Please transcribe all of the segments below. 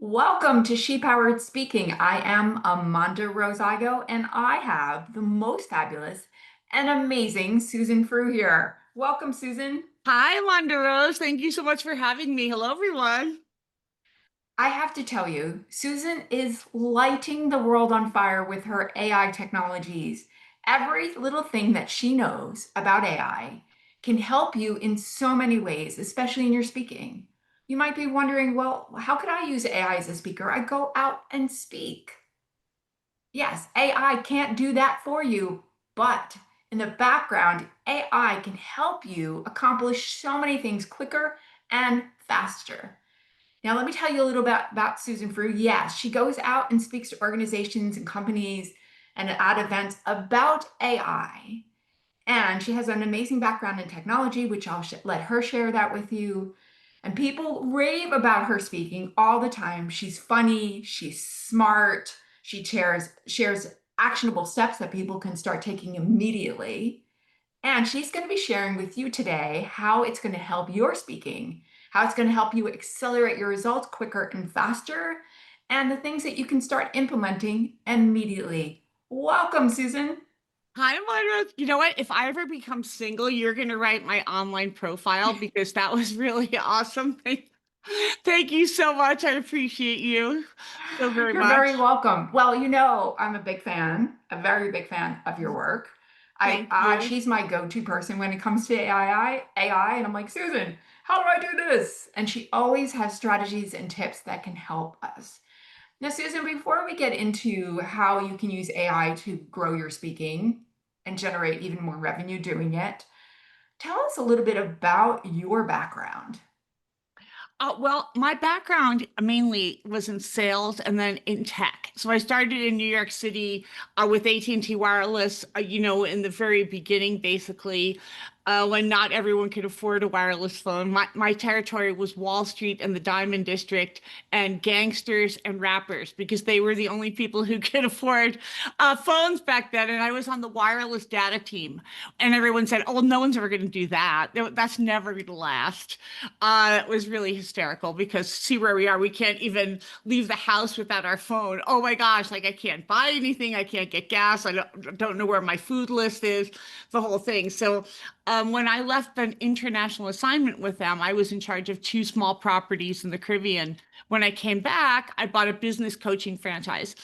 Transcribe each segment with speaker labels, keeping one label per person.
Speaker 1: Welcome to ShePowered Speaking. I am AmondaRose Igoe, and I have the most fabulous and amazing Susan Frew here. Welcome, Susan.
Speaker 2: Hi, AmondaRose. Thank you so much for having me. Hello, everyone.
Speaker 1: I have to tell you, Susan is lighting the world on fire with her AI technologies. Every little thing that she knows about AI can help you in so many ways, especially in your speaking. You might be wondering, well, how could I use AI as a speaker? I go out and speak. Yes, AI can't do that for you, but in the background, AI can help you accomplish so many things quicker and faster. Now, let me tell you a little bit about Susan Frew. Yes, she goes out and speaks to organizations and companies and at events about AI. And she has an amazing background in technology, which I'll let her share that with you. And people rave about her speaking all the time. She's funny, she's smart, she shares actionable steps that people can start taking immediately. And she's going to be sharing with you today how it's going to help your speaking, how it's going to help you accelerate your results quicker and faster, and the things that you can start implementing immediately. Welcome, Susan.
Speaker 2: Hi, AmondaRose. You know what? If I ever become single, you're going to write my online profile because that was really awesome. Thank you so much. I appreciate you so very
Speaker 1: You're
Speaker 2: much.
Speaker 1: very welcome. Well, I'm a big fan, a very big fan of your work.
Speaker 2: Thank you.
Speaker 1: She's my go-to person when it comes to AI, and I'm like, Susan, how do I do this? And she always has strategies and tips that can help us. Now, Susan, before we get into how you can use AI to grow your speaking and generate even more revenue doing it, tell us a little bit about your background.
Speaker 2: Well, my background mainly was in sales and then in tech. So I started in New York City with AT&T Wireless, in the very beginning, basically, when not everyone could afford a wireless phone. My territory was Wall Street and the Diamond District and gangsters and rappers because they were the only people who could afford phones back then. And I was on the wireless data team. And everyone said, oh, well, no one's ever going to do that. That's never going to last. It was really hysterical because see where we are. We can't even leave the house without our phone. Oh my gosh, like I can't buy anything. I can't get gas. I don't know where my food list is, the whole thing. So when I left an international assignment with them, I was in charge of two small properties in the Caribbean. When I came back, I bought a business coaching franchise.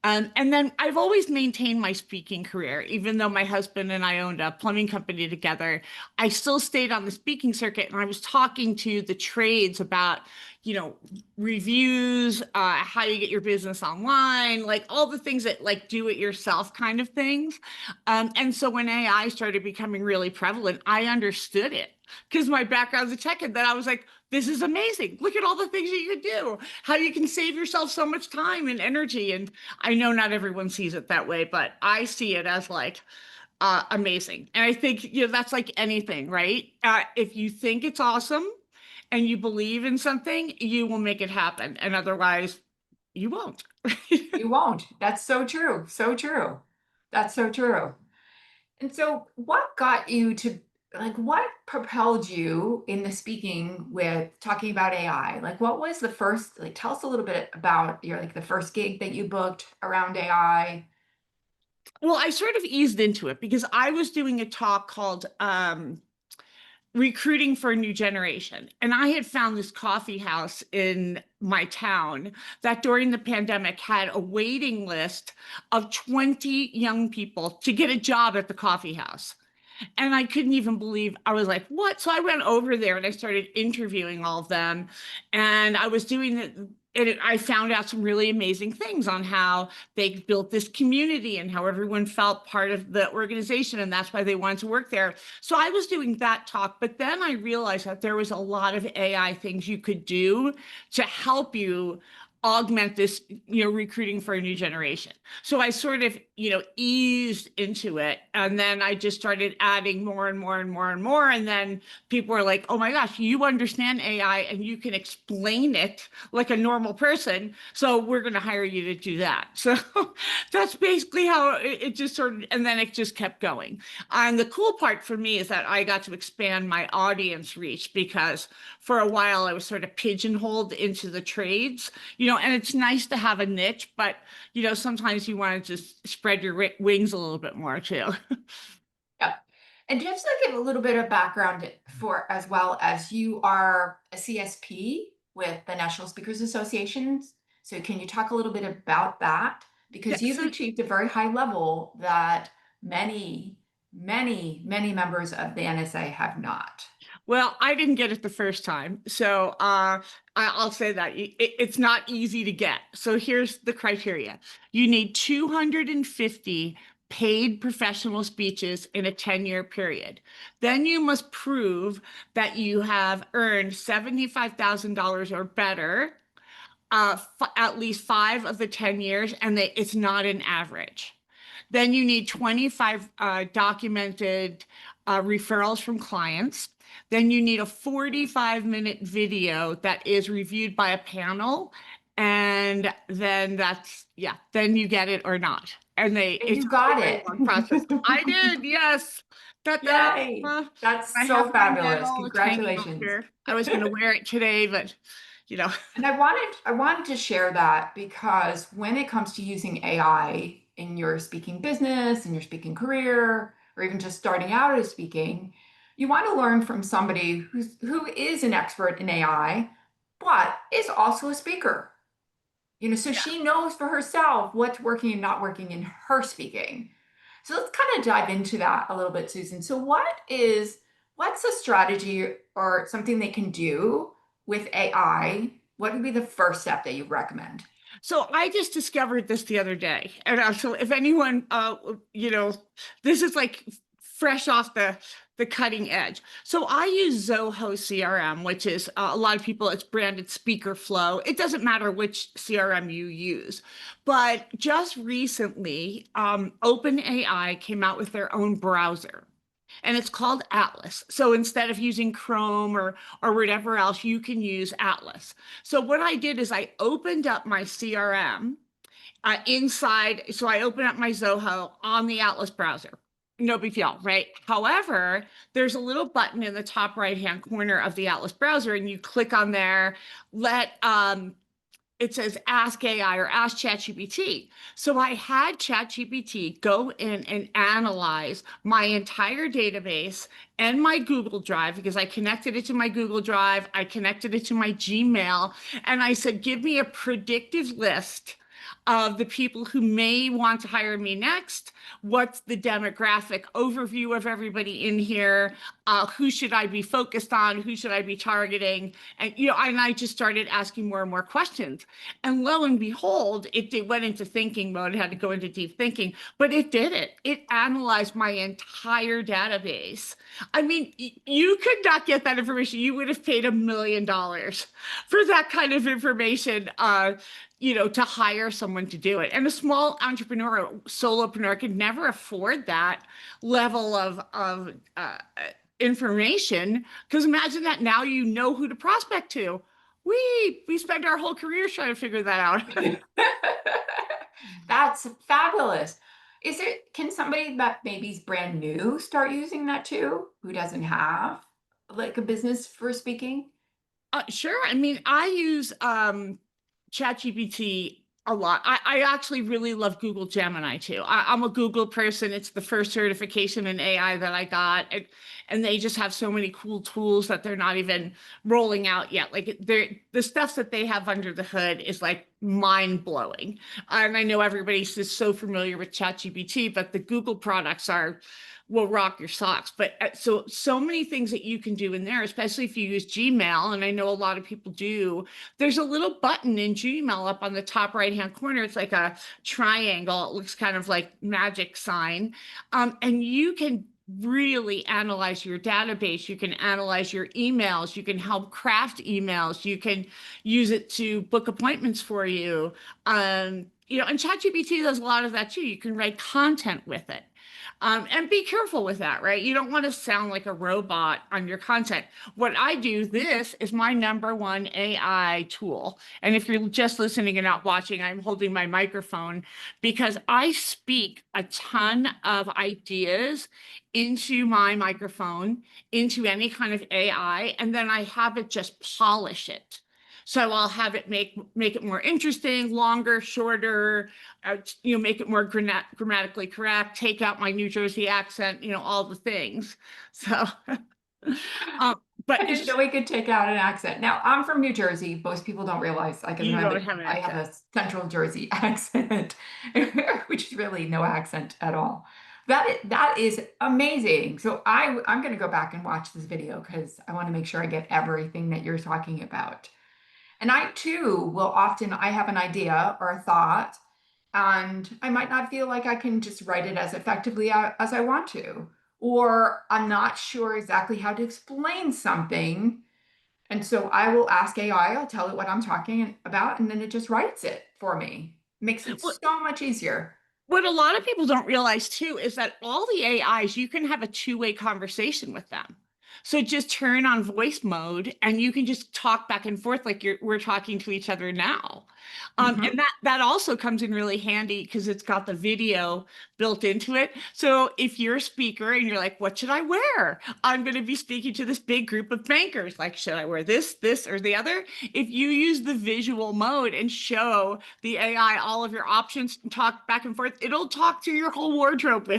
Speaker 2: And then I've always maintained my speaking career, even though my husband and I owned a plumbing company together. I still stayed on the speaking circuit and I was talking to the trades about, reviews, how you get your business online, like all the things that like do it yourself kind of things. And so when AI started becoming really prevalent, I understood it because my background's in tech. And then I was like, this is amazing. Look at all the things that you could do, how you can save yourself so much time and energy. And I know not everyone sees it that way, but I see it as like amazing. And I think, that's like anything, right? If you think it's awesome and you believe in something, you will make it happen. And otherwise, you won't.
Speaker 1: You won't. That's so true. So true. That's so true. And so, what got you to, like, what propelled you in the speaking with talking about AI? Like, what was the first, like, tell us a little bit about your, like, the first gig that you booked around AI.
Speaker 2: Well, I sort of eased into it because I was doing a talk called Recruiting for a New Generation. And I had found this coffee house in my town that during the pandemic had a waiting list of 20 young people to get a job at the coffee house. And I couldn't even believe, I was like, what? So I went over there and I started interviewing all of them. And I was doing it. And I found out some really amazing things on how they built this community and how everyone felt part of the organization. And that's why they wanted to work there. So I was doing that talk. But then I realized that there was a lot of AI things you could do to help you augment this, recruiting for a new generation. So I sort of, eased into it. And then I just started adding more and more and more and more. And then people were like, oh my gosh, you understand AI and you can explain it like a normal person. So we're going to hire you to do that. So that's basically how it just sort of, and then it just kept going. And the cool part for me is that I got to expand my audience reach because for a while I was sort of pigeonholed into the trades. and it's nice to have a niche, but, sometimes you want to just spread your wings a little bit more too.
Speaker 1: Yeah. And just to give a little bit of background for as well as you are a CSP with the National Speakers Associations. So can you talk a little bit about that?
Speaker 2: Yeah.
Speaker 1: Because you've
Speaker 2: So
Speaker 1: achieved a very high level that many members of the NSA have not.
Speaker 2: Well, I didn't get it the first time. So I'll say that it's not easy to get. So here's the criteria. You need 250 paid professional speeches in a 10-year period. Then you must prove that you have earned $75,000 or better at least 5 of the 10 years, and it's not an average. Then you need 25 documented referrals from clients. Then you need a 45-minute video that is reviewed by a panel. And then then you get it or not. And
Speaker 1: And
Speaker 2: it's
Speaker 1: you
Speaker 2: a very,
Speaker 1: got
Speaker 2: very
Speaker 1: it.
Speaker 2: long process. I did, yes. Ta-da.
Speaker 1: Yay.
Speaker 2: I
Speaker 1: That's
Speaker 2: have
Speaker 1: so
Speaker 2: my
Speaker 1: fabulous.
Speaker 2: medal. It's hanging up
Speaker 1: Congratulations.
Speaker 2: here. I was going to wear it today, but you know.
Speaker 1: And I wanted to share that because when it comes to using AI in your speaking business, in your speaking career, or even just starting out as speaking, you want to learn from somebody who is an expert in AI, but is also a speaker. So she knows for herself what's working and not working in her speaking. So let's kind of dive into that a little bit, Susan. So what's a strategy or something they can do with AI? What would be the first step that you recommend?
Speaker 2: So I just discovered this the other day. And so if anyone, this is like fresh off the cutting edge. So I use Zoho CRM, which is a lot of people, it's branded Speaker Flow. It doesn't matter which CRM you use. But just recently, OpenAI came out with their own browser. And it's called Atlas. So instead of using Chrome or whatever else, you can use Atlas. So what I did is I opened up my CRM inside. So I opened up my Zoho on the Atlas browser. No big deal, right? However, there's a little button in the top right-hand corner of the Atlas browser, and you click on there, it says ask AI or ask ChatGPT. So I had ChatGPT go in and analyze my entire database and my Google Drive because I connected it to my Google Drive. I connected it to my Gmail. And I said, give me a predictive list of the people who may want to hire me next. What's the demographic overview of everybody in here? Who should I be focused on? Who should I be targeting? And I just started asking more and more questions. And lo and behold, it went into thinking mode. It had to go into deep thinking, but it did it. It analyzed my entire database. I mean, you could not get that information. You would have paid $1 million for that kind of information. To hire someone to do it. And a small entrepreneur, solopreneur could never afford that level of information. Because imagine that now you know who to prospect to. We spend our whole careers trying to figure that out.
Speaker 1: That's fabulous. Can somebody that maybe is brand new start using that too, who doesn't have like a business for speaking?
Speaker 2: Sure. I mean, I use ChatGPT a lot. I actually really love Google Gemini too. I'm a Google person. It's the first certification in AI that I got. And they just have so many cool tools that they're not even rolling out yet. Like the stuff that they have under the hood is like mind blowing. And I know everybody's just so familiar with ChatGPT, but the Google products will rock your socks. But so many things that you can do in there, especially if you use Gmail, and I know a lot of people do. There's a little button in Gmail up on the top right-hand corner. It's like a triangle. It looks kind of like magic sign. And you can really analyze your database. You can analyze your emails. You can help craft emails. You can use it to book appointments for you. And ChatGPT does a lot of that too. You can write content with it. And be careful with that, right? You don't want to sound like a robot on your content. What I do, this is my #1 AI tool. And if you're just listening and not watching, I'm holding my microphone because I speak a ton of ideas into my microphone, into any kind of AI, and then I have it just polish it. So I'll have it make it more interesting, longer, shorter, make it more grammatically correct, take out my New Jersey accent, all the things. So, um, but
Speaker 1: I didn't know we could take out an accent. Now, I'm from New Jersey. Most people don't realize I can
Speaker 2: you
Speaker 1: have
Speaker 2: don't
Speaker 1: it.
Speaker 2: have an
Speaker 1: I have
Speaker 2: accent.
Speaker 1: a Central Jersey accent, which is really no accent at all. That is amazing. So I'm going to go back and watch this video because I want to make sure I get everything that you're talking about. And I too will often I have an idea or a thought, and I might not feel like I can just write it as effectively as I want to, or I'm not sure exactly how to explain something. And so I will ask AI, I'll tell it what I'm talking about, and then it just writes it for me. Makes it
Speaker 2: Well,
Speaker 1: so much easier.
Speaker 2: what a lot of people don't realize too is that all the AIs, you can have a two-way conversation with them. So just turn on voice mode and you can just talk back and forth like we're talking to each other now. And
Speaker 1: Mhm.
Speaker 2: that also comes in really handy because it's got the video built into it. So if you're a speaker and you're like, what should I wear? I'm going to be speaking to this big group of bankers. Like, should I wear this, or the other? If you use the visual mode and show the AI all of your options and talk back and forth, it'll talk through your whole wardrobe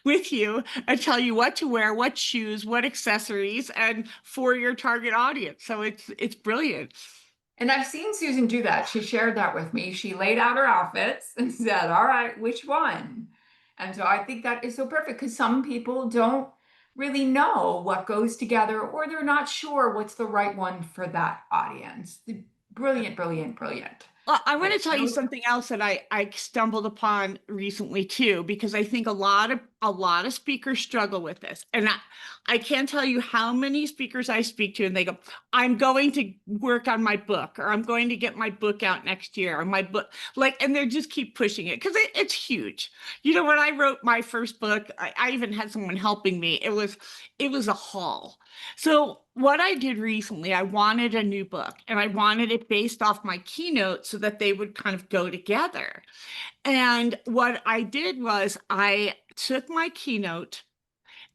Speaker 2: with you and tell you what to wear, what shoes, what accessories, and for your target audience. So it's brilliant.
Speaker 1: And I've seen Susan do that. She shared that with me. She laid out her outfits and said, all right, which one? And so I think that is so perfect because some people don't really know what goes together or they're not sure what's the right one for that audience. Brilliant, brilliant, brilliant.
Speaker 2: Well, I want to
Speaker 1: But
Speaker 2: tell you
Speaker 1: those,
Speaker 2: something else that I stumbled upon recently too, because I think a lot of speakers struggle with this. And I can't tell you how many speakers I speak to and they go, I'm going to work on my book, or I'm going to get my book out next year, or my book, like, and they just keep pushing it because it's huge. When I wrote my first book, I even had someone helping me. It was a haul. So what I did recently, I wanted a new book and I wanted it based off my keynote so that they would kind of go together. And what I did was I took my keynote,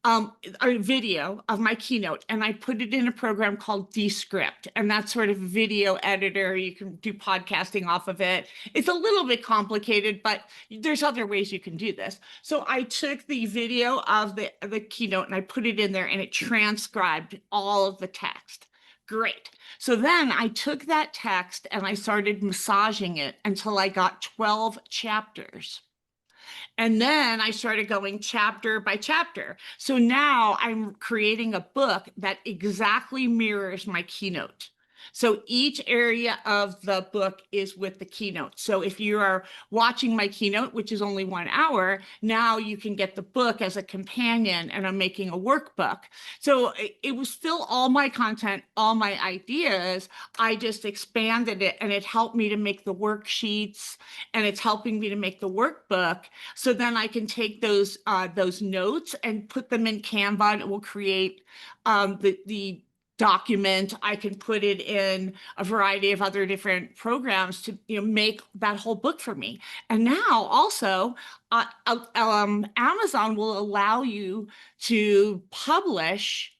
Speaker 2: a video of my keynote, and I put it in a program called Descript. And that's sort of a video editor. You can do podcasting off of it. It's a little bit complicated, but there's other ways you can do this. So I took the video of the keynote and I put it in there and it transcribed all of the text. Great. So then I took that text and I started massaging it until I got 12 chapters. And then I started going chapter by chapter. So now I'm creating a book that exactly mirrors my keynote. So each area of the book is with the keynote. So if you are watching my keynote, which is only 1 hour, now you can get the book as a companion, and I'm making a workbook. So it was still all my content, all my ideas. I just expanded it and it helped me to make the worksheets and it's helping me to make the workbook. So then I can take those notes and put them in Canva, and it will create the document. I can put it in a variety of other different programs to make that whole book for me. And now also, Amazon will allow you to publish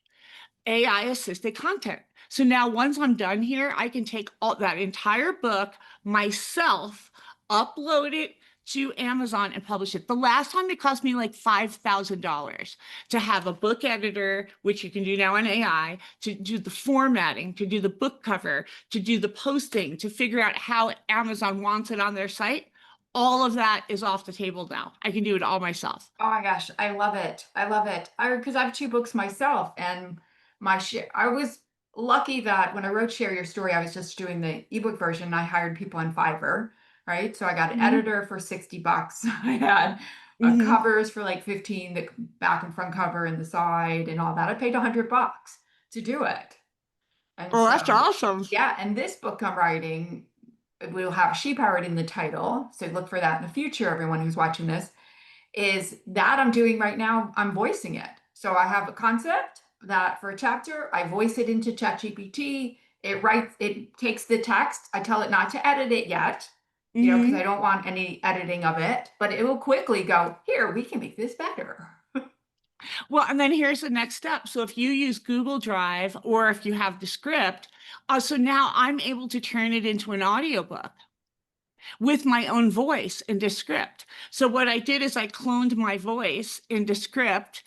Speaker 2: AI assisted content. So now once I'm done here, I can take all that entire book myself, upload it to Amazon and publish it. The last time it cost me like $5,000 to have a book editor, which you can do now in AI, to do the formatting, to do the book cover, to do the posting, to figure out how Amazon wants it on their site. All of that is off the table now. I can do it all myself.
Speaker 1: oh my gosh, I love it. I love it. Because I have two books myself, and I was lucky that when I wrote Share Your Story, I was just doing the ebook version. I hired people on Fiverr, right? So I got an
Speaker 2: Mm-hmm.
Speaker 1: editor for $60. I had
Speaker 2: Mm-hmm.
Speaker 1: covers for like 15, the back and front cover and the side and all that. I paid $100 to do it. And
Speaker 2: Oh, that's
Speaker 1: so,
Speaker 2: awesome.
Speaker 1: yeah, and this book I'm writing will have ShePowered in the title. So look for that in the future, everyone who's watching this is that I'm doing right now, I'm voicing it. So I have a concept that for a chapter, I voice it into ChatGPT. It takes the text. I tell it not to edit it yet, because I
Speaker 2: Mm-hmm.
Speaker 1: don't want any editing of it, but it will quickly go, here, we can make this better.
Speaker 2: Well, and then here's the next step. So if you use Google Drive or if you have Descript, so now I'm able to turn it into an audiobook with my own voice in Descript. So what I did is I cloned my voice in Descript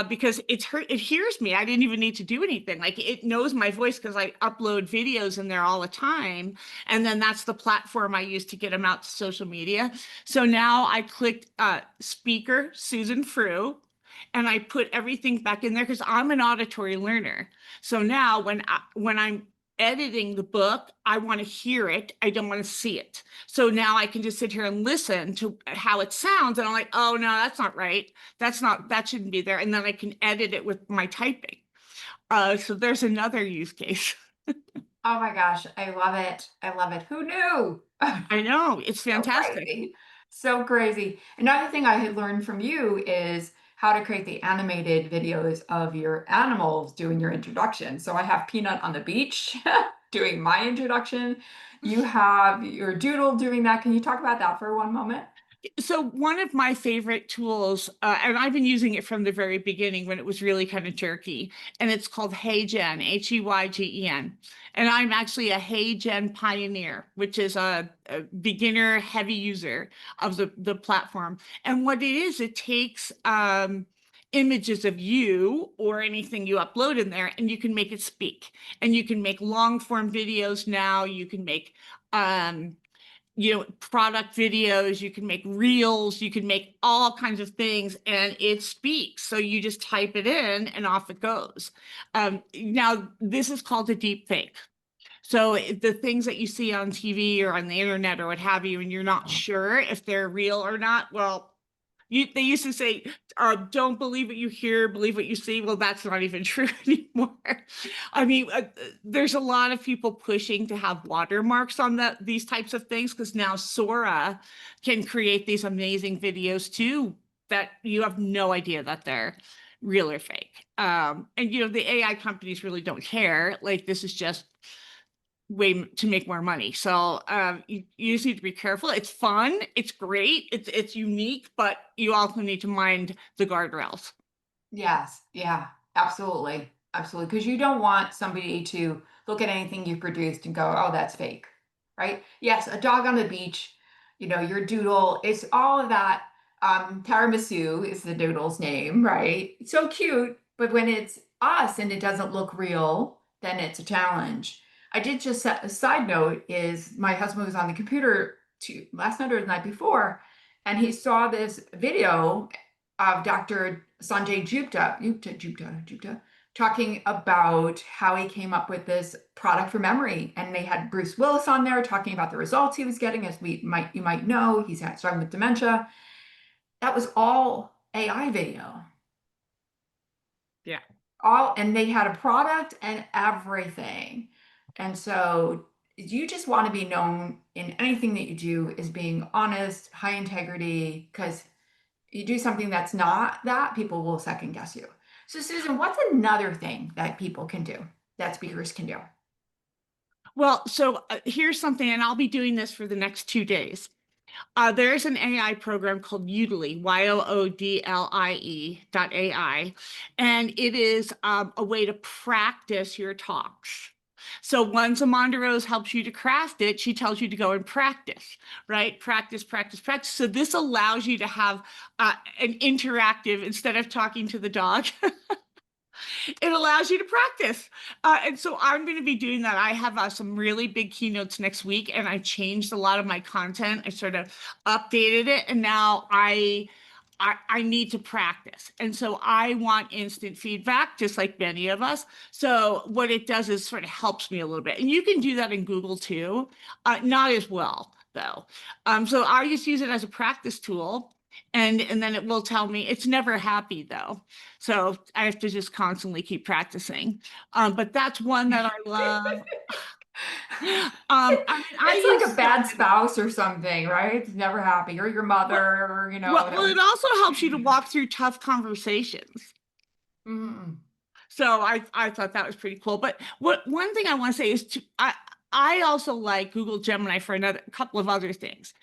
Speaker 2: because it hears me. I didn't even need to do anything. Like it knows my voice because I upload videos in there all the time. And then that's the platform I use to get them out to social media. So now I clicked speaker Susan Frew, and I put everything back in there because I'm an auditory learner. So now when I'm editing the book, I want to hear it. I don't want to see it. So now I can just sit here and listen to how it sounds. And I'm like, oh, no, that's not right. That shouldn't be there. And then I can edit it with my typing. So there's another use case.
Speaker 1: Oh my gosh, I love it. I love it. Who knew?
Speaker 2: I know, it's
Speaker 1: So
Speaker 2: fantastic.
Speaker 1: crazy. So crazy. Another thing I had learned from you is how to create the animated videos of your animals doing your introduction. So I have Peanut on the beach doing my introduction. You have your doodle doing that. Can you talk about that for one moment?
Speaker 2: So one of my favorite tools, and I've been using it from the very beginning when it was really kind of jerky, and it's called HeyGen, HeyGen. And I'm actually a HeyGen pioneer, which is a beginner heavy user of the platform. And what it is, it takes images of you or anything you upload in there, and you can make it speak. And you can make long form videos now. You can make product videos, you can make reels, you can make all kinds of things, and it speaks. So you just type it in and off it goes. Now, this is called a deep fake. So the things that you see on TV or on the internet or what have you, and you're not sure if they're real or not, well, they used to say, don't believe what you hear, believe what you see. Well, that's not even true anymore. I mean, there's a lot of people pushing to have watermarks on these types of things because now Sora can create these amazing videos too that you have no idea that they're real or fake. And the AI companies really don't care. Like this is just way to make more money. So you just need to be careful. It's fun. It's great. It's unique, but you also need to mind the guardrails.
Speaker 1: Yes, yeah, absolutely. Absolutely. Because you don't want somebody to look at anything you produced and go, oh, that's fake, right? Yes, a dog on the beach, your doodle, it's all of that. Tiramisu is the doodle's name, right? It's so cute, but when it's us and it doesn't look real, then it's a challenge. I did just set a side note is my husband was on the computer last night or the night before, and he saw this video of Dr. Sanjay Gupta talking about how he came up with this product for memory. And they had Bruce Willis on there talking about the results he was getting, as you might know, he's struggling with dementia. That was all AI video.
Speaker 2: Yeah.
Speaker 1: And they had a product and everything. And so you just want to be known in anything that you do as being honest, high integrity, because you do something that's not that, people will second guess you. So, Susan, what's another thing that people can do, that speakers can do?
Speaker 2: Well, so here's something, and I'll be doing this for the next 2 days. There's an AI program called Yoodli, YOODLIE.ai, and it is a way to practice your talks. So once AmondaRose helps you to craft it, she tells you to go and practice, right? Practice, practice, practice. So this allows you to have an interactive, instead of talking to the dog, it allows you to practice. And so I'm going to be doing that. I have some really big keynotes next week, and I changed a lot of my content. I sort of updated it, and now I need to practice. And so I want instant feedback, just like many of us. So what it does is sort of helps me a little bit. And you can do that in Google too, not as well though. So I just use it as a practice tool. And then it will tell me it's never happy though. So I have to just constantly keep practicing. But that's one that I love. I mean, I
Speaker 1: It's like
Speaker 2: use
Speaker 1: a
Speaker 2: so
Speaker 1: bad
Speaker 2: many.
Speaker 1: spouse or something, right? It's never happy, or your mother,
Speaker 2: Well,
Speaker 1: or, that
Speaker 2: well,
Speaker 1: was.
Speaker 2: it also helps you to walk through tough conversations.
Speaker 1: Mm.
Speaker 2: So I thought that was pretty cool. But one thing I want to say is I also like Google Gemini for another couple of other things.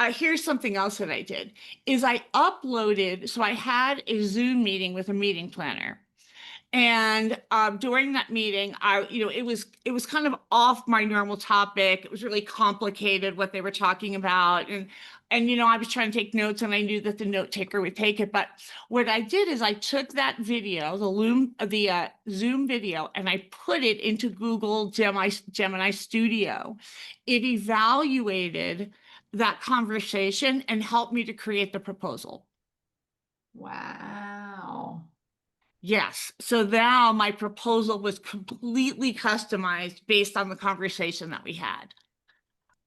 Speaker 2: Here's something else that I did is I uploaded, so I had a Zoom meeting with a meeting planner. And during that meeting, it was kind of off my normal topic. It was really complicated what they were talking about, and I was trying to take notes, and I knew that the note taker would take it. But what I did is I took that video, the Zoom video, and I put it into Google Gemini Studio. It evaluated that conversation and helped me to create the proposal.
Speaker 1: Wow.
Speaker 2: Yes. So now my proposal was completely customized based on the conversation that we had.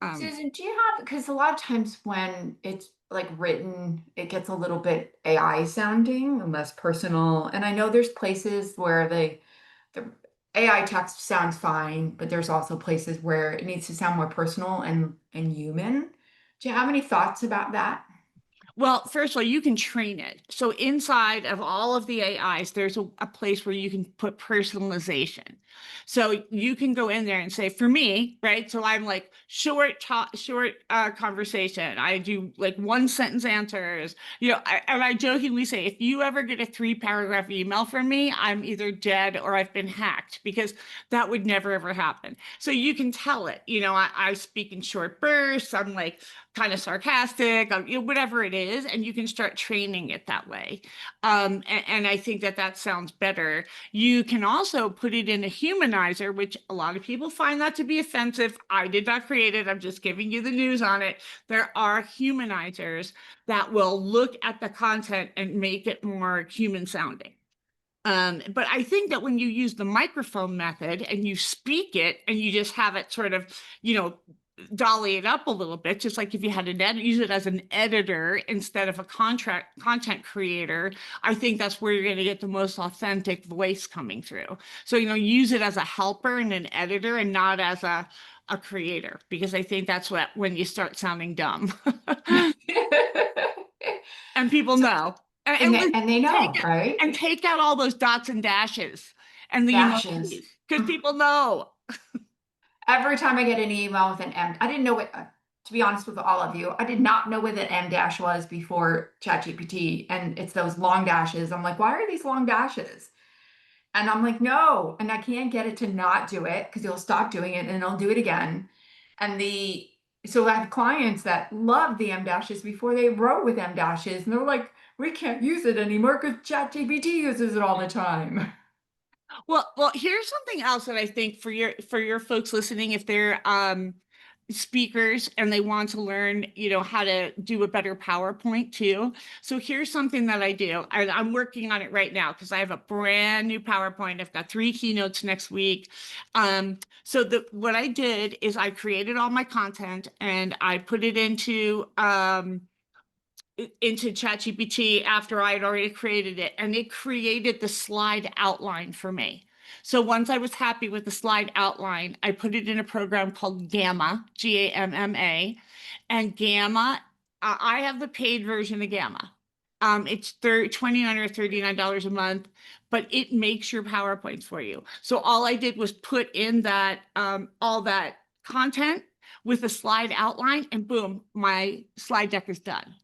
Speaker 2: Um,
Speaker 1: Susan, do you have, because a lot of times when it's like written, it gets a little bit AI sounding and less personal. And I know there's places where the AI text sounds fine, but there's also places where it needs to sound more personal and human. Do you have any thoughts about that?
Speaker 2: Well, first of all, you can train it. So inside of all of the AIs, there's a place where you can put personalization. So you can go in there and say, for me, right? So I'm like short conversation. I do like one sentence answers. And I jokingly say, if you ever get a 3 paragraph email from me, I'm either dead or I've been hacked, because that would never ever happen. So you can tell it. I speak in short bursts. I'm like kind of sarcastic, whatever it is, and you can start training it that way. And I think that sounds better. You can also put it in a humanizer, which a lot of people find that to be offensive. I did not create it. I'm just giving you the news on it. There are humanizers that will look at the content and make it more human sounding. But I think that when you use the microphone method and you speak it and you just have it sort of, dolly it up a little bit, just like if you had use it as an editor instead of a content creator, I think that's where you're going to get the most authentic voice coming through. So, use it as a helper and an editor and not as a creator, because I think that's when you start sounding dumb. And people
Speaker 1: So,
Speaker 2: know.
Speaker 1: and
Speaker 2: And
Speaker 1: they know,
Speaker 2: take it
Speaker 1: right?
Speaker 2: and take out all those dots and dashes and the
Speaker 1: Dashes.
Speaker 2: emojis, because people know.
Speaker 1: Every time I get an email with an M, I didn't know what, to be honest with all of you, I did not know what an M dash was before ChatGPT. And it's those long dashes. I'm like, why are these long dashes? And I'm like, no. And I can't get it to not do it because it'll stop doing it and it'll do it again. And so I have clients that love the M dashes before they wrote with M dashes. And they're like, we can't use it anymore because ChatGPT uses it all the time.
Speaker 2: Well, here's something else that I think for your folks listening, if they're speakers and they want to learn, how to do a better PowerPoint too. So here's something that I do. I'm working on it right now because I have a brand new PowerPoint. I've got 3 keynotes next week. So what I did is I created all my content and I put it into ChatGPT after I had already created it, and it created the slide outline for me. So once I was happy with the slide outline, I put it in a program called Gamma, Gamma, and Gamma. I have the paid version of Gamma. It's $29 or $39 a month, but it makes your PowerPoints for you. So all I did was put in that all that content with a slide outline, and boom, my slide deck is done.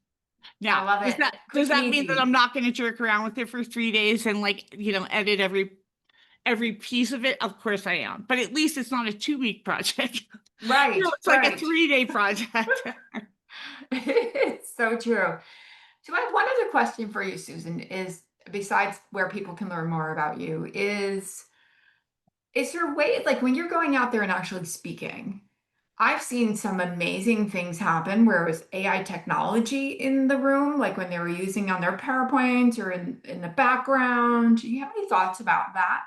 Speaker 1: I
Speaker 2: Now,
Speaker 1: love
Speaker 2: does
Speaker 1: it.
Speaker 2: that does
Speaker 1: Quick and
Speaker 2: that mean that
Speaker 1: easy.
Speaker 2: I'm not going to jerk around with it for 3 days and edit every piece of it? Of course I am, but at least it's not a 2 week project.
Speaker 1: Right,
Speaker 2: It's like a
Speaker 1: right.
Speaker 2: 3 day project.
Speaker 1: It's so true. So I have one other question for you, Susan, is besides where people can learn more about you, is there a way, like when you're going out there and actually speaking, I've seen some amazing things happen where it was AI technology in the room, like when they were using on their PowerPoints or in the background. Do you have any thoughts about that?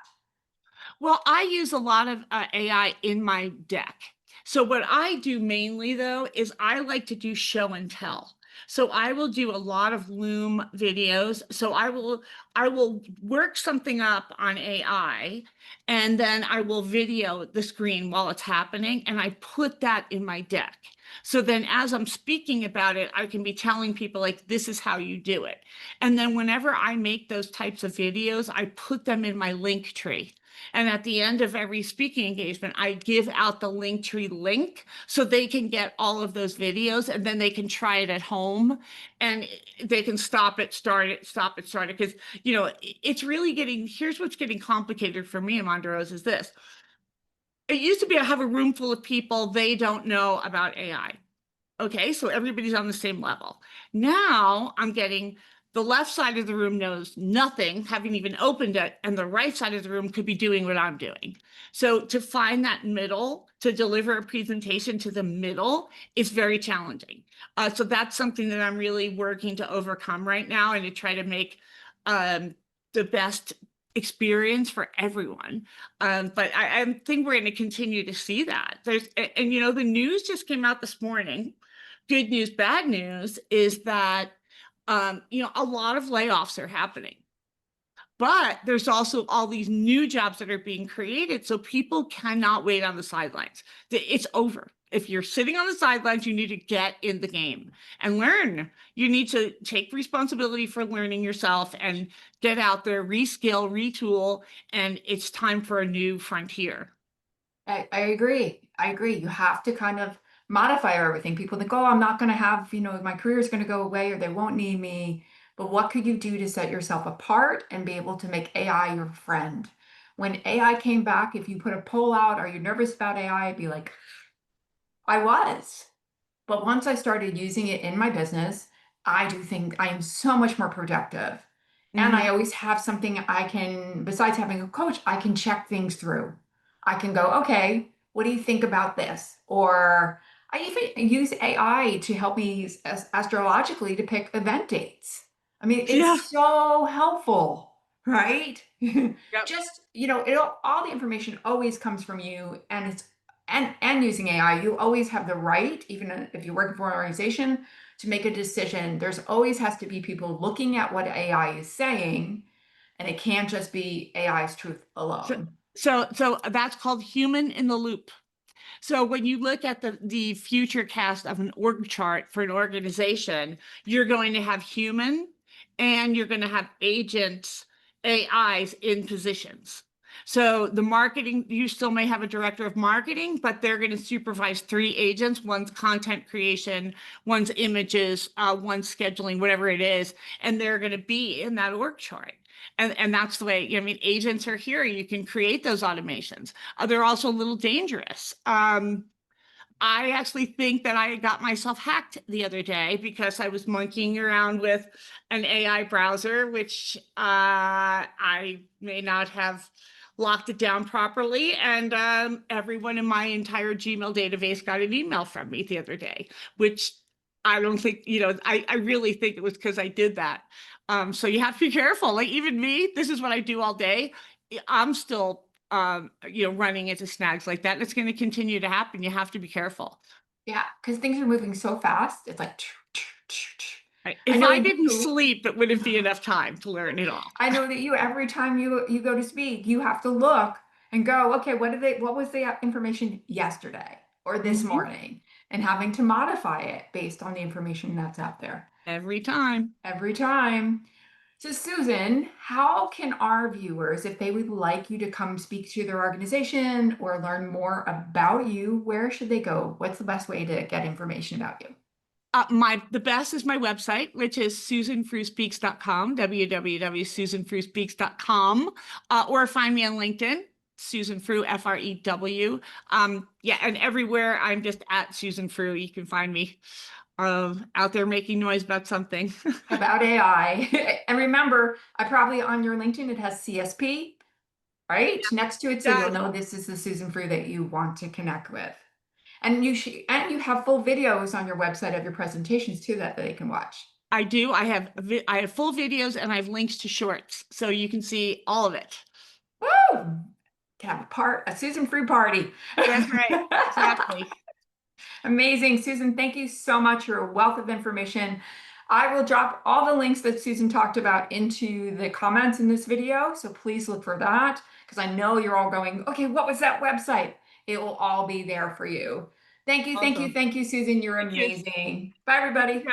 Speaker 2: Well, I use a lot of AI in my deck. So what I do mainly though is I like to do show and tell. So I will do a lot of Loom videos. So I will work something up on AI, and then I will video the screen while it's happening, and I put that in my deck. So then as I'm speaking about it, I can be telling people like, this is how you do it. And then whenever I make those types of videos, I put them in my link tree. And at the end of every speaking engagement, I give out the Linktree link so they can get all of those videos, and then they can try it at home, and they can stop it, start it, stop it, start it. Because, it's really here's what's getting complicated for me, AmondaRose, is this. It used to be I have a room full of people, they don't know about AI. Okay, so everybody's on the same level. Now I'm getting the left side of the room knows nothing, haven't even opened it, and the right side of the room could be doing what I'm doing. So to find that middle, to deliver a presentation to the middle is very challenging. So that's something that I'm really working to overcome right now, and to try to make the best experience for everyone. But I think we're going to continue to see that. And the news just came out this morning. Good news, bad news is that a lot of layoffs are happening, but there's also all these new jobs that are being created. So people cannot wait on the sidelines. It's over. If you're sitting on the sidelines, you need to get in the game and learn. You need to take responsibility for learning yourself and get out there, reskill, retool, and it's time for a new frontier.
Speaker 1: I agree. I agree. You have to kind of modify everything. People think, oh, I'm not going to have, my career is going to go away or they won't need me. But what could you do to set yourself apart and be able to make AI your friend? When AI came back, if you put a poll out, are you nervous about AI? I'd be like, I was. But once I started using it in my business, I do think I am so much more productive. And I
Speaker 2: Mhm.
Speaker 1: always have something I can, besides having a coach, I can check things through. I can go, okay, what do you think about this? Or I even use AI to help me astrologically to pick event dates. I mean,
Speaker 2: Yeah.
Speaker 1: it's so helpful, right?
Speaker 2: Yep.
Speaker 1: Just, all the information always comes from you, and and using AI, you always have the right, even if you're working for an organization, to make a decision. There's always has to be people looking at what AI is saying, and it can't just be AI's truth
Speaker 2: So,
Speaker 1: alone.
Speaker 2: so that's called human in the loop. So when you look at the future cast of an org chart for an organization, you're going to have human and you're going to have agents, AIs in positions. So the marketing, you still may have a director of marketing, but they're going to supervise 3 agents. One's content creation, one's images, one's scheduling, whatever it is, and they're going to be in that org chart. And that's the way, agents are here. You can create those automations. They're also a little dangerous. I actually think that I got myself hacked the other day because I was monkeying around with an AI browser, which I may not have locked it down properly. And everyone in my entire Gmail database got an email from me the other day, which I don't think, I really think it was because I did that. So you have to be careful. Like even me, this is what I do all day. I'm still running into snags like that. And it's going to continue to happen. You have to be careful.
Speaker 1: Yeah, because things are moving so fast. It's like,
Speaker 2: Right?
Speaker 1: I
Speaker 2: If
Speaker 1: know
Speaker 2: I didn't
Speaker 1: you.
Speaker 2: sleep, it wouldn't be enough time to learn it all.
Speaker 1: I know that you, every time you go to speak, you have to look and go, okay, what was the information yesterday or this
Speaker 2: Mhm.
Speaker 1: morning? And having to modify it based on the information that's out there
Speaker 2: Every time.
Speaker 1: every time. So, Susan, how can our viewers, if they would like you to come speak to their organization or learn more about you, where should they go? What's the best way to get information about you?
Speaker 2: The best is my website, which is susanfrewspeaks.com, www.susanfrewspeaks.com, or find me on LinkedIn, Susan Frew, Frew. Yeah, and everywhere I'm just at Susan Frew. You can find me out there making noise about something.
Speaker 1: About AI. And remember, I probably on your LinkedIn, it has CSP, right? Next to it, so you'll
Speaker 2: Does.
Speaker 1: know this is the Susan Frew that you want to connect with. And you have full videos on your website of your presentations too that they can watch.
Speaker 2: I do. I have full videos and I have links to shorts, so you can see all of it.
Speaker 1: Woo! Can have a Susan Frew party.
Speaker 2: That's right. Exactly.
Speaker 1: Amazing. Susan, thank you so much. You're a wealth of information. I will drop all the links that Susan talked about into the comments in this video. So please look for that because I know you're all going, okay, what was that website? It will all be there for you. Thank you, thank you,
Speaker 2: Awesome.
Speaker 1: thank you, Susan. You're
Speaker 2: Thank you.
Speaker 1: amazing. Bye, everybody.